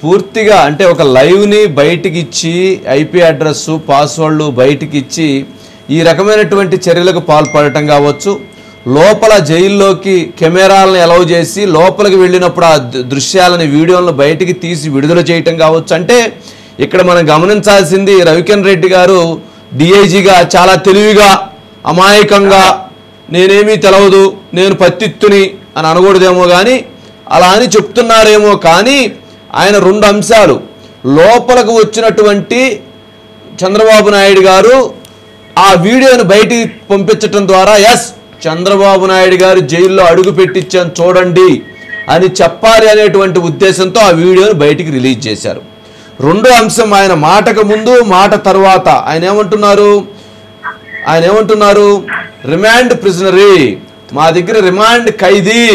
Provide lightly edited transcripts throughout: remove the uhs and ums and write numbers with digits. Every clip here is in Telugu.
పూర్తిగా అంటే ఒక లైవ్ని బయటికి ఇచ్చి ఐపీ అడ్రస్ పాస్వర్డ్లు బయటికి ఇచ్చి ఈ రకమైనటువంటి చర్యలకు పాల్పడటం కావచ్చు, లోపల జైల్లోకి కెమెరాలను అలౌ చేసి లోపలికి వెళ్ళినప్పుడు ఆ దృశ్యాలను వీడియోలను బయటికి తీసి విడుదల చేయటం కావచ్చు. అంటే ఇక్కడ మనం గమనించాల్సింది రవికిరణ్ రెడ్డి గారు డిఐజీగా చాలా తెలివిగా అమాయకంగా నేనేమీ తెలవదు నేను పత్తిత్తుని అని అనకూడదేమో కానీ అలా అని చెప్తున్నారేమో, కానీ ఆయన రెండు అంశాలు లోపలకు వచ్చినటువంటి చంద్రబాబు నాయుడు గారు ఆ వీడియోను బయటికి పంపించటం ద్వారా ఎస్ చంద్రబాబు నాయుడు గారు జైల్లో అడుగు పెట్టించాను చూడండి అని చెప్పాలి అనేటువంటి ఉద్దేశంతో ఆ వీడియోను బయటికి రిలీజ్ చేశారు. రెండో అంశం ఆయన మాటకు ముందు మాట తర్వాత ఆయన ఏమంటున్నారు రిమాండ్ ప్రిజనరీ, మా దగ్గర రిమాండ్ ఖైదీ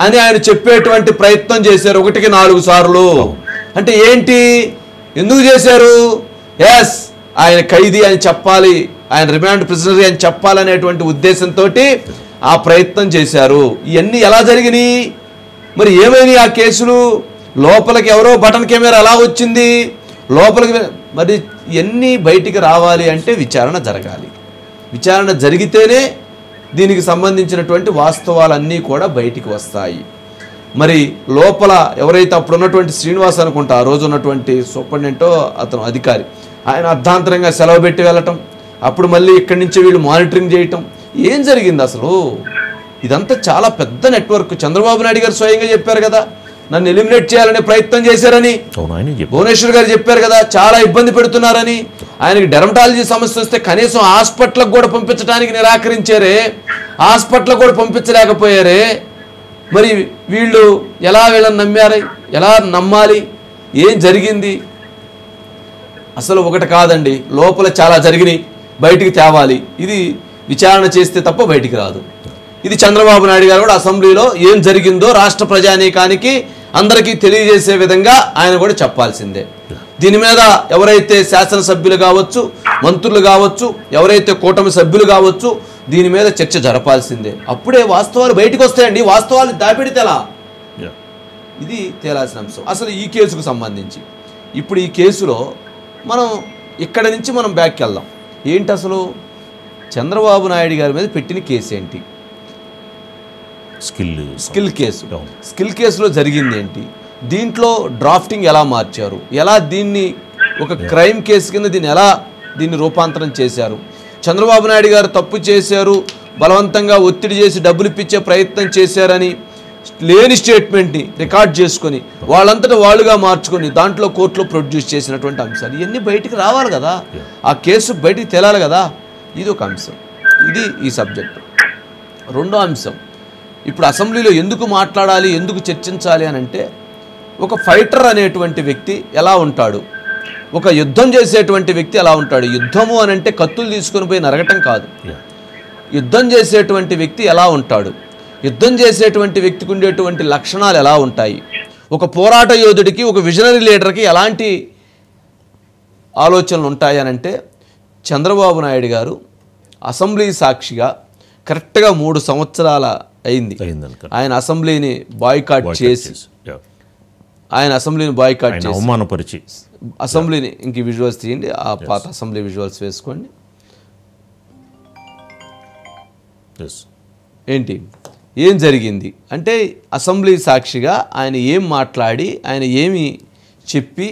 అని ఆయన చెప్పేటువంటి ప్రయత్నం చేశారు 1కి 4 సార్లు. అంటే ఏంటి, ఎందుకు చేశారు? ఎస్ ఆయన ఖైదీ అని చెప్పాలి, ఆయన రిమాండ్ ప్రిజనరీ అని చెప్పాలనేటువంటి ఉద్దేశంతో ఆ ప్రయత్నం చేశారు. ఇవన్నీ ఎలా జరిగినాయి, మరి ఏమైనాయి ఆ కేసులు? లోపలికి ఎవరో బటన్ కెమెరా ఎలా వచ్చింది లోపలికి? మరి ఇవన్నీ బయటికి రావాలి అంటే విచారణ జరగాలి. విచారణ జరిగితేనే దీనికి సంబంధించినటువంటి వాస్తవాలన్నీ కూడా బయటికి వస్తాయి. మరి లోపల ఎవరైతే అప్పుడు ఉన్నటువంటి శ్రీనివాస్ అనుకుంటా ఆ రోజు ఉన్నటువంటి సూపరింటెండెంటో అతను అధికారి, ఆయన అర్ధాంతరంగా సెలవు పెట్టి వెళ్ళటం, అప్పుడు మళ్ళీ ఇక్కడి నుంచి వీళ్ళు మానిటరింగ్ చేయటం, ఏం జరిగింది అసలు? ఇదంతా చాలా పెద్ద నెట్వర్క్. చంద్రబాబు నాయుడు గారు స్వయంగా చెప్పారు కదా నన్ను ఎలిమినేట్ చేయాలనే ప్రయత్నం చేశారని. భువనేశ్వర్ గారు చెప్పారు కదా చాలా ఇబ్బంది పెడుతున్నారని. ఆయనకి డెర్మటాలజీ సమస్య వస్తే కనీసం హాస్పిటల్కి కూడా పంపించడానికి నిరాకరించారే, హాస్పిటల్కి కూడా పంపించలేకపోయారే. మరి వీళ్ళు ఎలా వీళ్ళని నమ్మారు, ఎలా నమ్మాలి, ఏం జరిగింది? అసలు ఒకటి కాదండి, లోపల చాలా జరిగినాయి, బయటికి తేవాలి. ఇది విచారణ చేస్తే తప్ప బయటికి రాదు. ఇది చంద్రబాబు నాయుడు గారు కూడా అసెంబ్లీలో ఏం జరిగిందో రాష్ట్ర ప్రజానీకానికి అందరికీ తెలియజేసే విధంగా ఆయన కూడా చెప్పాల్సిందే. దీని మీద ఎవరైతే శాసనసభ్యులు కావచ్చు, మంత్రులు కావచ్చు, ఎవరైతే కూటమి సభ్యులు కావచ్చు, దీని మీద చర్చ జరపాల్సిందే. అప్పుడే వాస్తవాలు బయటకు వస్తాయండి. వాస్తవాలు దాపెడితే ఎలా? ఇది తేలాల్సిన అంశం. అసలు ఈ కేసుకు సంబంధించి ఇప్పుడు ఈ కేసులో మనం ఇక్కడ నుంచి మనం బ్యాక్కి వెళ్దాం. ఏంటి అసలు చంద్రబాబు నాయుడు గారి మీద పెట్టిన కేసు ఏంటి? Skill case. స్కిల్ కేసులో జరిగింది ఏంటి? దీంట్లో డ్రాఫ్టింగ్ ఎలా మార్చారు, ఎలా దీన్ని ఒక క్రైమ్ కేసు కింద దీన్ని రూపాంతరం చేశారు? చంద్రబాబు నాయుడు గారు తప్పు చేశారు, బలవంతంగా ఒత్తిడి చేసి డబ్బులు ఇప్పించే ప్రయత్నం చేశారని లేని స్టేట్మెంట్ని రికార్డ్ చేసుకొని వాళ్ళంతటా వాళ్ళుగా మార్చుకొని దాంట్లో కోర్టులో ప్రొడ్యూస్ చేసినటువంటి అంశాలు ఇవన్నీ బయటికి రావాలి కదా, ఆ కేసు బయటికి తేలాలి కదా. ఇది ఒక అంశం, ఇది ఈ సబ్జెక్టు. రెండో అంశం, ఇప్పుడు అసెంబ్లీలో ఎందుకు మాట్లాడాలి, ఎందుకు చర్చించాలి అని అంటే, ఒక ఫైటర్ అనేటువంటి వ్యక్తి ఎలా ఉంటాడు, ఒక యుద్ధం చేసేటువంటి వ్యక్తి ఎలా ఉంటాడు. యుద్ధము అని అంటే కత్తులు తీసుకొని పోయి నరగటం కాదు. యుద్ధం చేసేటువంటి వ్యక్తి ఎలా ఉంటాడు, యుద్ధం చేసేటువంటి వ్యక్తికి ఉండేటువంటి లక్షణాలు ఎలా ఉంటాయి, ఒక పోరాట యోధుడికి, ఒక విజనరీ లీడర్కి ఎలాంటి ఆలోచనలు ఉంటాయి అని అంటే, చంద్రబాబు నాయుడు గారు అసెంబ్లీ సాక్షిగా కరెక్ట్గా 3 సంవత్సరాల అయింది ఆయన అసెంబ్లీని బాయ్కాట్ చేసి, ఆయన అసెంబ్లీని బాయ్కాట్ చేసి అవమానపరిచి అసెంబ్లీని ఇంక విజువల్స్ తీయండి, ఆ పాత అసెంబ్లీ విజువల్స్ వేసుకోండి. ఏంటి ఏం జరిగింది అంటే, అసెంబ్లీ సాక్షిగా ఆయన ఏం మాట్లాడి ఆయన ఏమి చెప్పి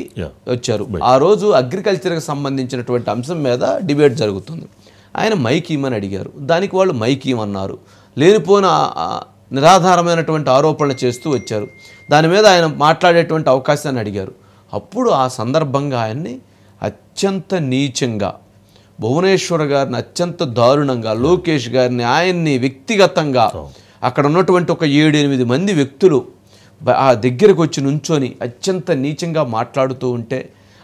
వచ్చారు. ఆ రోజు అగ్రికల్చర్కి సంబంధించినటువంటి అంశం మీద డిబేట్ జరుగుతుంది. ఆయన మైక్ ఇమ్మని అడిగారు, దానికి వాళ్ళు మైక్ ఇమ్మన్నారు. లేనిపోయిన నిరాధారమైనటువంటి ఆరోపణలు చేస్తూ వచ్చారు. దాని మీద ఆయన మాట్లాడేటువంటి అవకాశాన్ని అడిగారు. అప్పుడు ఆ సందర్భంగా ఆయన్ని అత్యంత నీచంగా, భువనేశ్వర్ గారిని అత్యంత దారుణంగా, లోకేష్ గారిని, ఆయన్ని వ్యక్తిగతంగా అక్కడ ఉన్నటువంటి ఒక 7-8 మంది వ్యక్తులు ఆ దగ్గరకు వచ్చి నుంచొని అత్యంత నీచంగా మాట్లాడుతూ ఉంటే,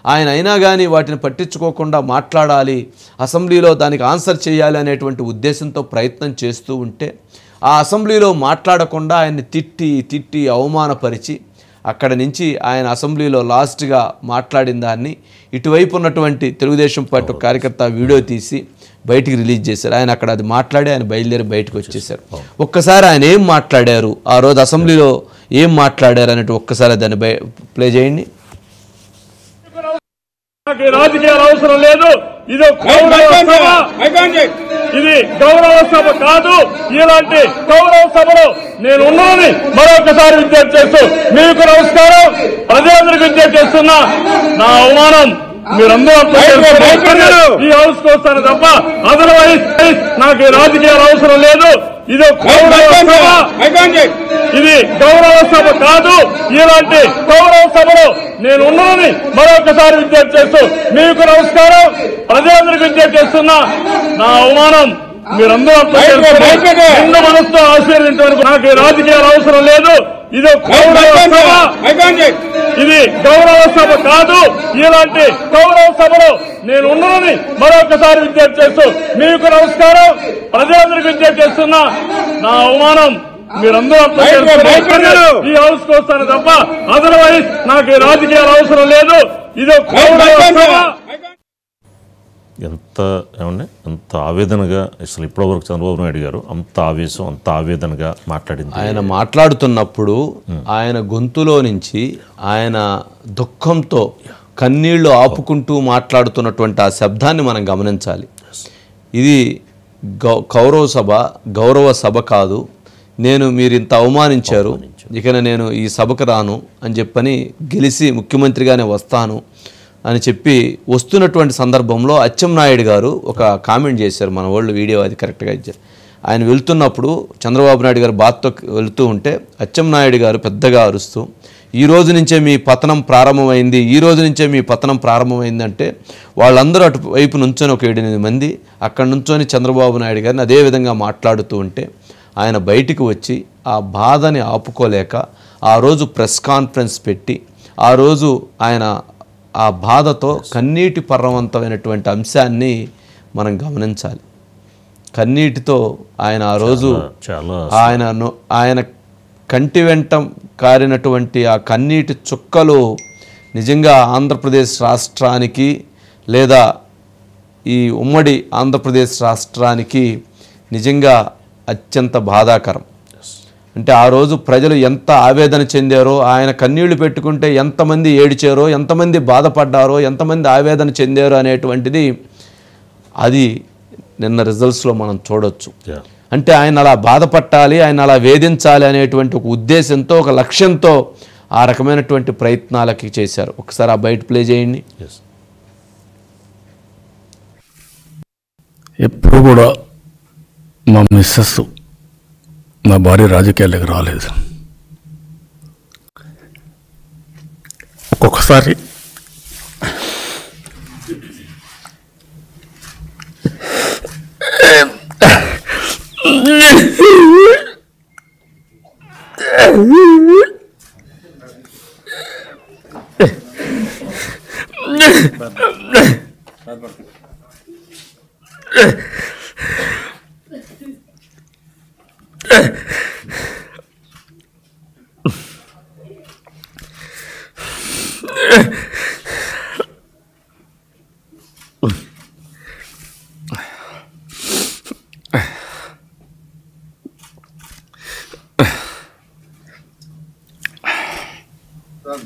ఆయన అయినా కానీ వాటిని పట్టించుకోకుండా మాట్లాడాలి, అసెంబ్లీలో దానికి ఆన్సర్ చేయాలి అనేటువంటి ఉద్దేశంతో ప్రయత్నం చేస్తూ ఉంటే, ఆ అసెంబ్లీలో మాట్లాడకుండా ఆయన్ని తిట్టి అవమానపరిచి అక్కడ నుంచి ఆయన అసెంబ్లీలో లాస్ట్గా మాట్లాడిన దాన్ని ఇటువైపు ఉన్నటువంటి తెలుగుదేశం పార్టీ కార్యకర్త వీడియో తీసి బయటికి రిలీజ్ చేశారు. ఆయన అక్కడ అది మాట్లాడి ఆయన బయలుదేరి బయటకు వచ్చేసారు. ఒక్కసారి ఆయన ఏం మాట్లాడారు, ఆ రోజు అసెంబ్లీలో ఏం మాట్లాడారు అనేటి ఒక్కసారి దాన్ని ప్లే చేయండి. నాకు రాజకీయాలు అవసరం లేదు. ఇది ఇది గౌరవ సభ కాదు. ఇలాంటి గౌరవ సభలో నేను ఉన్నానని మరొకసారి విజ్ఞప్తి చేస్తూ మీకు నమస్కారం. ప్రజలందరికీ విజ్ఞప్తి చేస్తున్నా. నా అవమానం మీరందరూ ఈ హౌస్ కు వస్తాను తప్ప అదర్వైజ్ నాకు రాజకీయాలు అవసరం లేదు. ఇది ఇది గౌరవ సభ కాదు. ఇలాంటి గౌరవ సభలో నేను ఉన్నానని మరొకసారి విజ్ఞప్తి చేస్తూ మీకు నమస్కారం. ప్రజలందరికీ విజ్ఞప్తి చేస్తున్నా. నా అవమానం మీరందరూ నిన్న మనసుతో ఆశీర్వదించడానికి నాకు రాజకీయాలు అవసరం లేదు. ఇది ఇది గౌరవ సభ కాదు. ఇలాంటి గౌరవ సభలో నేను ఉన్నానని మరొకసారి విజ్ఞప్తి చేస్తూ మీకు నమస్కారం. ప్రజలందరికీ విజ్ఞప్తి చేస్తున్నా. నా అవమానం మీరందరూ ఈ హౌస్ కు వస్తాను తప్ప అదర్వైజ్ నాకు రాజకీయాలు అవసరం లేదు. ఇది ఎంత ఆవేదనగా అసలు ఇప్పటివరకు చంద్రబాబు నాయుడు గారు అంత ఆవేశం అంత ఆవేదనగా మాట్లాడింది. ఆయన మాట్లాడుతున్నప్పుడు ఆయన గొంతులో నుంచి ఆయన దుఃఖంతో కన్నీళ్లు ఆపుకుంటూ మాట్లాడుతున్నటువంటి ఆ శబ్దాన్ని మనం గమనించాలి. ఇది గౌరవ సభ కాదు. మీరు ఇంత అవమానించారు, ఇక నేను ఈ సభకు రాను అని చెప్పని గెలిచి ముఖ్యమంత్రిగానే వస్తాను అని చెప్పి వస్తున్నటువంటి సందర్భంలో అచ్చెన్నాయుడు గారు ఒక కామెంట్ చేశారు. మన వాళ్ళు వీడియో అది కరెక్ట్గా ఇచ్చారు. ఆయన వెళ్తున్నప్పుడు చంద్రబాబు నాయుడు గారు బాత్తో వెళ్తూ ఉంటే అచ్చెన్నాయుడు గారు పెద్దగా అరుస్తూ ఈ రోజు నుంచే మీ పతనం ప్రారంభమైంది, ఈ రోజు నుంచే మీ పతనం ప్రారంభమైందంటే వాళ్ళందరూ అటువైపు నుంచొని ఒక 7-8 మంది అక్కడ నుంచొని చంద్రబాబు నాయుడు గారిని అదేవిధంగా మాట్లాడుతూ ఉంటే ఆయన బయటికి వచ్చి ఆ బాధని ఆపుకోలేక ఆ రోజు ప్రెస్ కాన్ఫరెన్స్ పెట్టి ఆ రోజు ఆయన ఆ బాధతో కన్నీటి పర్వంతమైనటువంటి అంశాన్ని మనం గమనించాలి. కన్నీటితో ఆయన ఆ రోజు ఆయన కంటి వెంట కారినటువంటి ఆ కన్నీటి చుక్కలు నిజంగా ఆంధ్రప్రదేశ్ రాష్ట్రానికి లేదా ఈ ఉమ్మడి ఆంధ్రప్రదేశ్ రాష్ట్రానికి నిజంగా అత్యంత బాధాకరం. అంటే ఆ రోజు ప్రజలు ఎంత ఆవేదన చెందారో, ఆయన కన్నీళ్లు పెట్టుకుంటే ఎంతమంది ఏడిచారో, ఎంతమంది బాధపడ్డారో, ఎంతమంది ఆవేదన చెందారో అనేటువంటిది అది నిన్న రిజల్ట్స్లో మనం చూడొచ్చు. అంటే ఆయన అలా బాధపట్టాలి, ఆయన అలా వేధించాలి అనేటువంటి ఒక ఉద్దేశంతో, ఒక లక్ష్యంతో ఆ రకమైనటువంటి ప్రయత్నాలకి చేశారు. ఒకసారి ఆ బయట ప్లే చేయండి. ఎప్పుడు కూడా మా మిస్సెస్ నా భార్య రాజకీయాలకు రాలేదు. ఒక్కొక్కసారి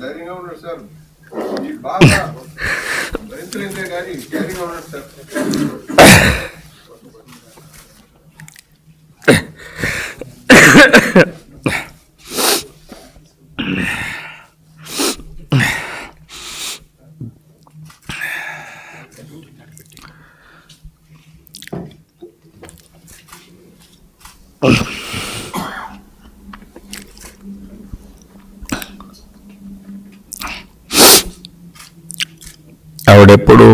ధైర్యంగా ఉన్నాడు సార్. ఈ బాగా రైతులైతే కానీ ధైర్యంగా ఉన్నాడు సార్. ఆవిడెప్పుడు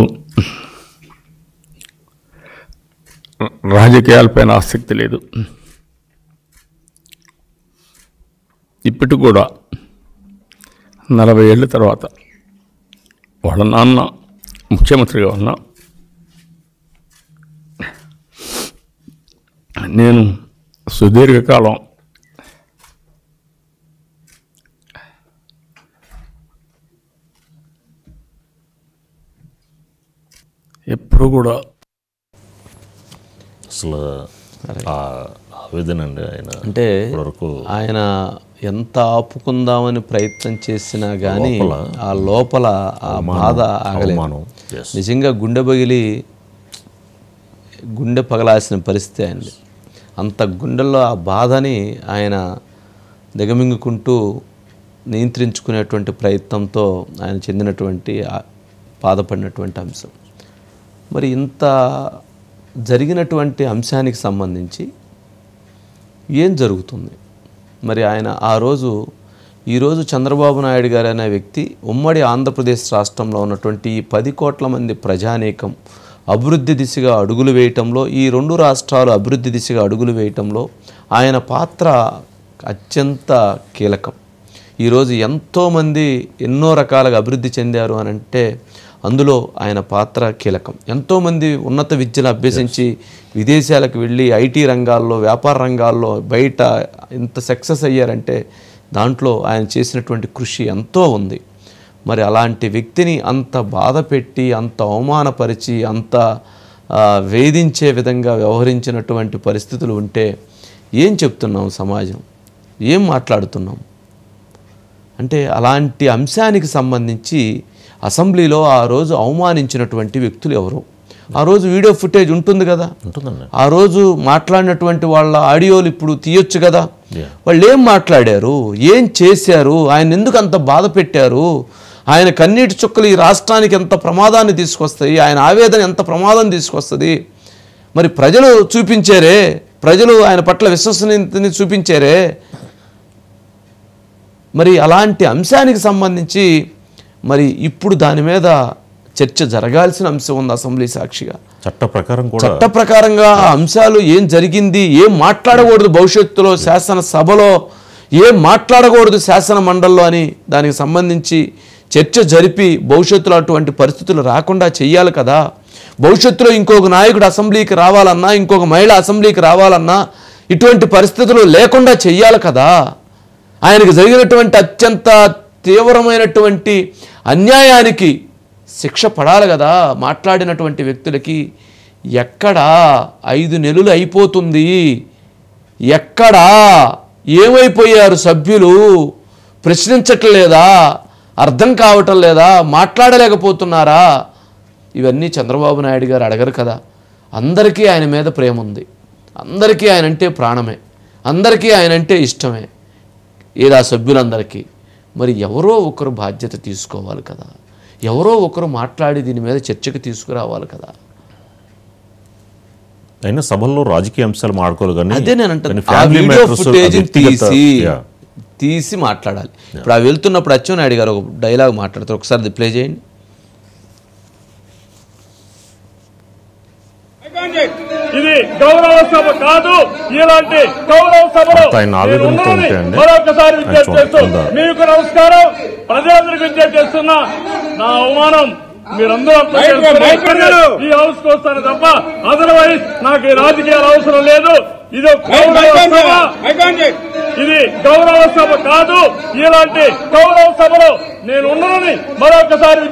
రాజకీయాలపైన ఆసక్తి లేదు. ఇప్పటికి కూడా 40 ఏళ్ళ తర్వాత వాళ్ళ నాన్న ముఖ్యమంత్రిగా ఉన్నా, నేను సుదీర్ఘకాలం ఎప్పుడు కూడా అసలు ఆవేదన అండి. ఆయన అంటే ఆయన ఎంత ఆపుకుందామని ప్రయత్నం చేసినా కానీ ఆ లోపల ఆ బాధ ఆగలేదు. నిజంగా గుండె పగలాల్సిన పరిస్థితి అయింది. అంత గుండెల్లో ఆ బాధని ఆయన దిగమింగుకుంటూ నియంత్రించుకునేటువంటి ప్రయత్నంతో ఆయన చెందినటువంటి బాధపడినటువంటి అంశం. మరి ఇంత జరిగినటువంటి అంశానికి సంబంధించి ఏం జరుగుతుంది? మరి ఆయన ఈరోజు చంద్రబాబు నాయుడు గారు అనే వ్యక్తి ఉమ్మడి ఆంధ్రప్రదేశ్ రాష్ట్రంలో ఉన్నటువంటి 10 కోట్ల మంది ప్రజానీకం అభివృద్ధి దిశగా అడుగులు వేయటంలో, ఈ 2 రాష్ట్రాలు అభివృద్ధి దిశగా అడుగులు వేయటంలో ఆయన పాత్ర అత్యంత కీలకం. ఈరోజు ఎంతోమంది ఎన్నో రకాలుగా అభివృద్ధి చెందారు అని అంటే అందులో ఆయన పాత్ర కీలకం. ఎంతోమంది ఉన్నత విద్యను అభ్యసించి విదేశాలకు వెళ్ళి ఐటీ రంగాల్లో, వ్యాపార రంగాల్లో బయట ఇంత సక్సెస్ అయ్యారంటే దాంట్లో ఆయన చేసినటువంటి కృషి ఎంతో ఉంది. మరి అలాంటి వ్యక్తిని అంత బాధ పెట్టి, అంత అవమానపరిచి, అంత వేధించే విధంగా వ్యవహరించినటువంటి పరిస్థితులు ఉంటే ఏం చెప్తున్నాం? సమాజం ఏం మాట్లాడుతున్నాం? అంటే అలాంటి అంశానికి సంబంధించి అసెంబ్లీలో ఆ రోజు అవమానించినటువంటి వ్యక్తులు ఎవరు? ఆ రోజు వీడియో ఫుటేజ్ ఉంటుంది కదా, ఆ రోజు మాట్లాడినటువంటి వాళ్ళ ఆడియోలు ఇప్పుడు తీయొచ్చు కదా. వాళ్ళు ఏం మాట్లాడారు, ఏం చేశారు, ఆయన ఎందుకు అంత బాధ పెట్టారు, ఆయన కన్నీటి చుక్కలు ఈ రాష్ట్రానికి ఎంత ప్రమాదాన్ని తీసుకొస్తాయి, ఆయన ఆవేదన ఎంత ప్రమాదం తీసుకొస్తుంది. మరి ప్రజలు చూపించారే, ప్రజలు ఆయన పట్ల విశ్వసనీయతని చూపించారే. మరి అలాంటి అంశానికి సంబంధించి మరి ఇప్పుడు దాని మీద చర్చ జరగాల్సిన అంశం ఉంది అసెంబ్లీ సాక్షిగా. చట్ట ప్రకారంగా ఆ అంశాలు ఏం జరిగింది, ఏం మాట్లాడకూడదు భవిష్యత్తులో శాసనసభలో, ఏం మాట్లాడకూడదు శాసన మండలిలో అని దానికి సంబంధించి చర్చ జరిపి భవిష్యత్తులో అటువంటి పరిస్థితులు రాకుండా చెయ్యాలి కదా. భవిష్యత్తులో ఇంకొక నాయకుడు అసెంబ్లీకి రావాలన్నా, ఇంకొక మహిళ అసెంబ్లీకి రావాలన్నా ఇటువంటి పరిస్థితులు లేకుండా చెయ్యాలి కదా. ఆయనకు జరిగినటువంటి అత్యంత తీవ్రమైనటువంటి అన్యాయానికి శిక్ష పడాలి కదా. మాట్లాడినటువంటి వ్యక్తులకి ఎక్కడా 5 నెలలు అయిపోతుంది, ఎక్కడా ఏమైపోయారు సభ్యులు? ప్రశ్నించట్లేదా? అర్థం కావటం లేదా? మాట్లాడలేకపోతున్నారా? ఇవన్నీ చంద్రబాబు నాయుడు గారు అడగరు కదా. అందరికీ ఆయన మీద ప్రేమ ఉంది, అందరికీ ఆయన అంటే ప్రాణమే, అందరికీ ఆయన అంటే ఇష్టమే ఏదా సభ్యులందరికీ. మరి ఎవరో ఒకరు బాధ్యత తీసుకోవాలి కదా, ఎవరో ఒకరు మాట్లాడి దీని మీద చర్చకు తీసుకురావాలి కదా. అయినా సభల్లో రాజకీయ అంశాలు మాట్లాడుకోవాలి కానీ అదే నేను అంటాను, తీసి మాట్లాడాలి. ఇప్పుడు ఆ వెళ్తున్నప్పుడు అచ్చెన్నాయుడు గారు ఒక డైలాగ్ మాట్లాడతారు, ఒకసారి ప్లే చేయండి. ఇది గౌరవ సభ కాదు, ఇలాంటి గౌరవ సభలో మరొకసారి విజ్ఞప్తి చేస్తూ మీకు నమస్కారం, ప్రజలందరికీ విజ్ఞప్తి చేస్తున్నా. నా అవమానం మీరందరూ ఈ హౌస్ కు వస్తాను తప్ప అదర్వైజ్ నాకు ఈ రాజకీయాలు అవసరం లేదు. ఇది గౌరవ సభ కాదు, ఇలాంటి గౌరవ సభలో నేను ఉన్నానని మరొకసారి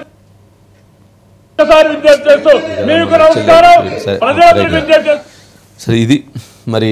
విజ్ఞప్తి చేస్తూ మీకు నమస్కారం, ప్రజలందరికీ విజ్ఞప్తి చేస్తూ. సరే, ఇది మరి